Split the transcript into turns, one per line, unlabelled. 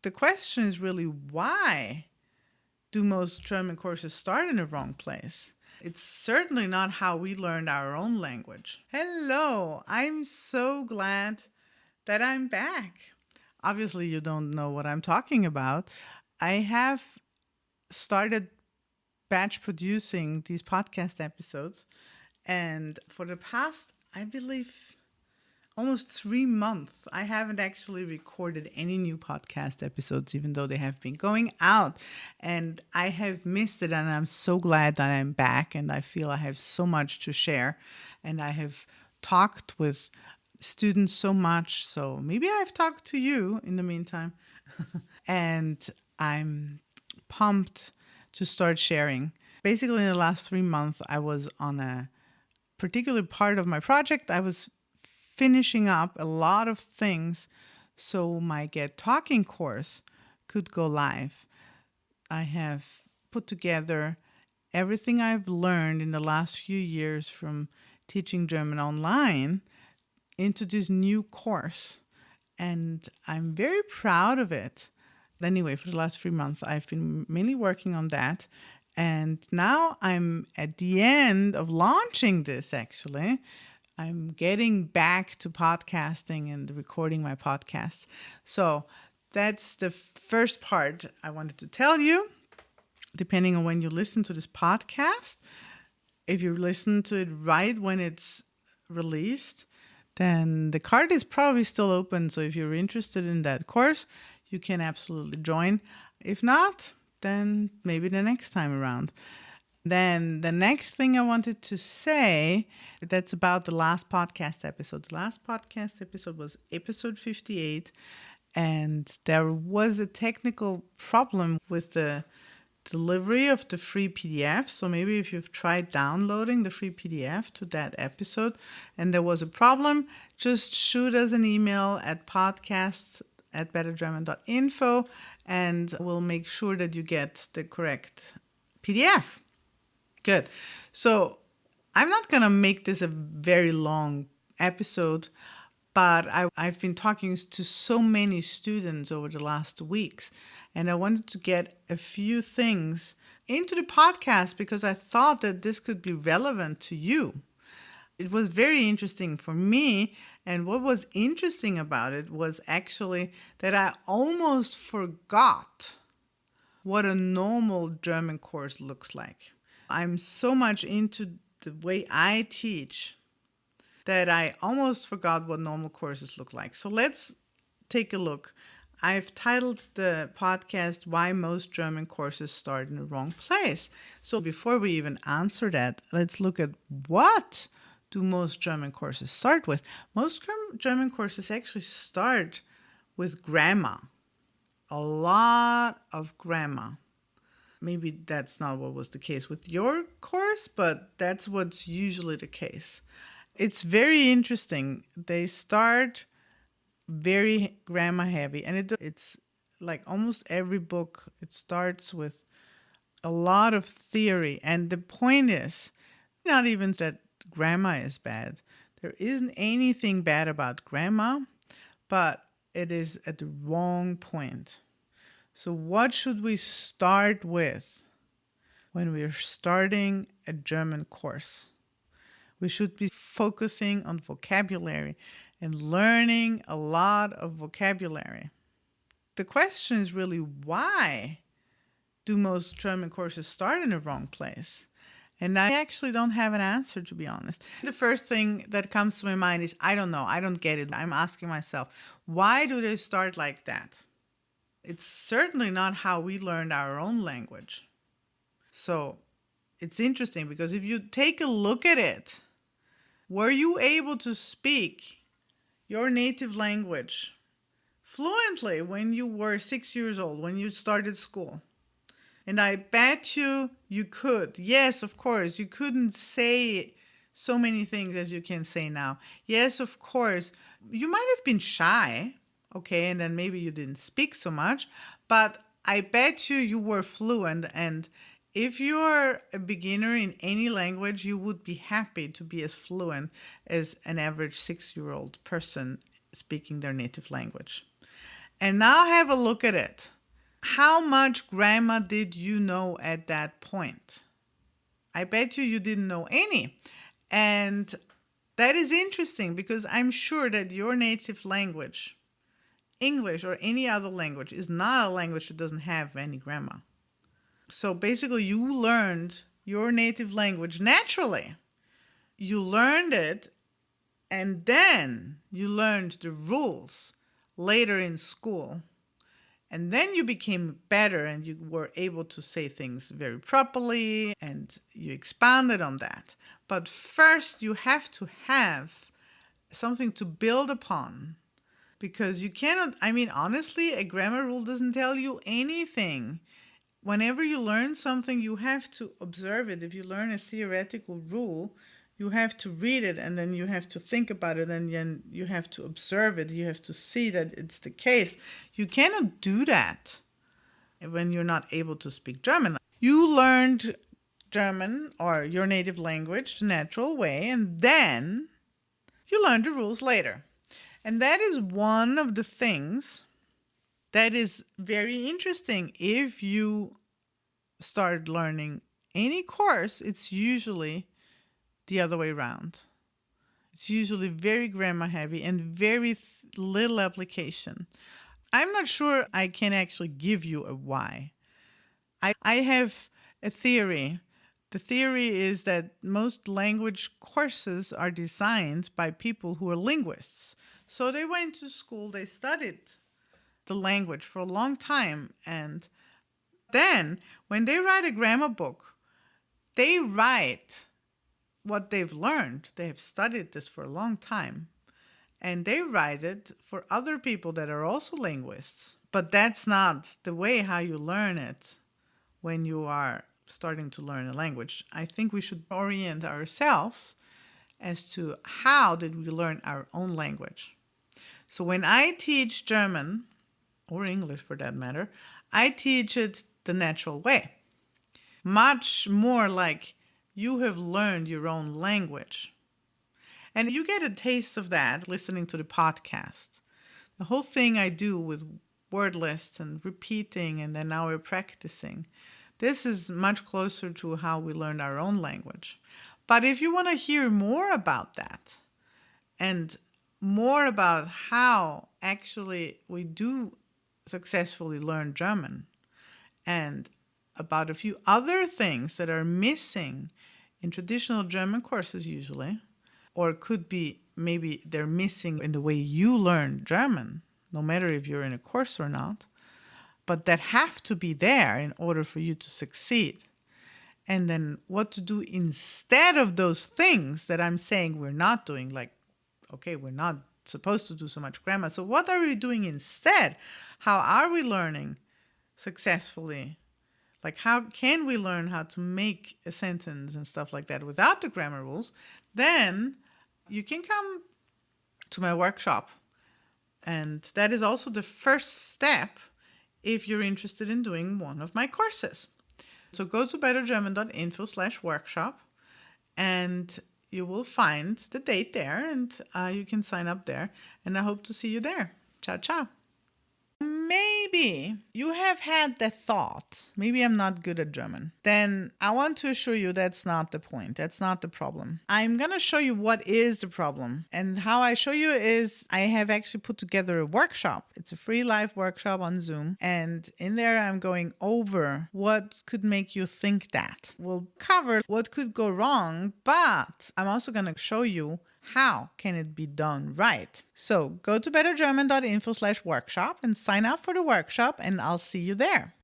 The question is really, why do most German courses start in the wrong place? It's certainly not how we learned our own language. Hello, I'm so glad that I'm back. Obviously, you don't know what I'm talking about. I have started batch producing these podcast episodes, and for the past, I believe, almost 3 months, I haven't actually recorded any new podcast episodes, even though they have been going out. And I have missed it. And I'm so glad that I'm back. And I feel I have so much to share. And I have talked with students so much. So maybe I've talked to you in the meantime. And I'm pumped to start sharing. Basically, in the last 3 months, I was on a particular part of my project. I was finishing up a lot of things so my Get Talking course could go live. I have put together everything I've learned in the last few years from teaching German online into this new course. And I'm very proud of it. Anyway, for the last 3 months, I've been mainly working on that. And now I'm at the end of launching this, actually. I'm getting back to podcasting and recording my podcast. So that's the first part I wanted to tell you. Depending on when you listen to this podcast, if you listen to it right when it's released, then the card is probably still open. So if you're interested in that course, you can absolutely join. If not, then maybe the next time around. Then the next thing I wanted to say, that's about the last podcast episode. The last podcast episode was episode 58, and there was a technical problem with the delivery of the free PDF. So maybe if you've tried downloading the free PDF to that episode and there was a problem, just shoot us an email at podcast@bettergerman.info and we'll make sure that you get the correct PDF. Good. So I'm not going to make this a very long episode, but I've been talking to so many students over the last weeks, and I wanted to get a few things into the podcast because I thought that this could be relevant to you. It was very interesting for me, and what was interesting about it was actually that I almost forgot what a normal German course looks like. I'm so much into the way I teach that I almost forgot what normal courses look like. So let's take a look. I've titled the podcast, Why Most German Courses Start in the Wrong Place. So before we even answer that, let's look at what do most German courses start with. Most German courses actually start with grammar. A lot of grammar. Maybe that's not what was the case with your course, but that's what's usually the case. It's very interesting. They start very grammar heavy, and it's like almost every book, it starts with a lot of theory. And the point is not even that grammar is bad. There isn't anything bad about grammar, but it is at the wrong point. So what should we start with when we're starting a German course? We should be focusing on vocabulary and learning a lot of vocabulary. The question is really, why do most German courses start in the wrong place? And I actually don't have an answer, to be honest. The first thing that comes to my mind is, I don't know, I don't get it. I'm asking myself, why do they start like that? It's certainly not how we learned our own language. So it's interesting because if you take a look at it, were you able to speak your native language fluently when you were 6 years old, when you started school? And I bet you could. Yes, of course, you couldn't say so many things as you can say now. Yes, of course, you might have been shy, okay, and then maybe you didn't speak so much, but I bet you were fluent. And if you're a beginner in any language, you would be happy to be as fluent as an average 6-year-old person speaking their native language. And now have a look at it. How much grammar did you know at that point? I bet you didn't know any. And that is interesting because I'm sure that your native language, English or any other language, is not a language that doesn't have any grammar. So basically, you learned your native language naturally. You learned it, and then you learned the rules later in school. And then you became better and you were able to say things very properly and you expanded on that. But first, you have to have something to build upon because you cannot, I mean, honestly, a grammar rule doesn't tell you anything. Whenever you learn something, you have to observe it. If you learn a theoretical rule, you have to read it and then you have to think about it and then you have to observe it. You have to see that it's the case. You cannot do that when you're not able to speak German. You learned German or your native language the natural way, and then you learn the rules later. And that is one of the things that is very interesting. If you start learning any course, it's usually the other way around. It's usually very grammar heavy and very little application. I'm not sure I can actually give you a why. I have a theory. The theory is that most language courses are designed by people who are linguists. So they went to school, they studied the language for a long time, and then when they write a grammar book, they write what they've learned. They have studied this for a long time, and they write it for other people that are also linguists. But that's not the way how you learn it when you are starting to learn a language. I think we should orient ourselves as to how did we learn our own language. So when I teach German, or English for that matter, I teach it the natural way. Much more like you have learned your own language. And you get a taste of that listening to the podcast. The whole thing I do with word lists and repeating and then now we're practicing. This is much closer to how we learn our own language. But if you want to hear more about that and more about how actually we do successfully learn German and about a few other things that are missing in traditional German courses usually, or could be maybe they're missing in the way you learn German, no matter if you're in a course or not, but that have to be there in order for you to succeed. And then what to do instead of those things that I'm saying we're not doing, like, okay, we're not supposed to do so much grammar. So what are we doing instead? How are we learning successfully? Like, how can we learn how to make a sentence and stuff like that without the grammar rules? Then you can come to my workshop. And that is also the first step if you're interested in doing one of my courses. So go to bettergerman.info/workshop and you will find the date there and you can sign up there. And I hope to see you there. Ciao, ciao. Maybe you have had the thought, maybe I'm not good at German. Then I want to assure you that's not the point. That's not the problem. I'm going to show you what is the problem. And how I show you is I have actually put together a workshop. It's a free live workshop on Zoom. And in there, I'm going over what could make you think that. We'll cover what could go wrong, but I'm also going to show you how can it be done right? So go to bettergerman.info/workshop and sign up for the workshop and I'll see you there.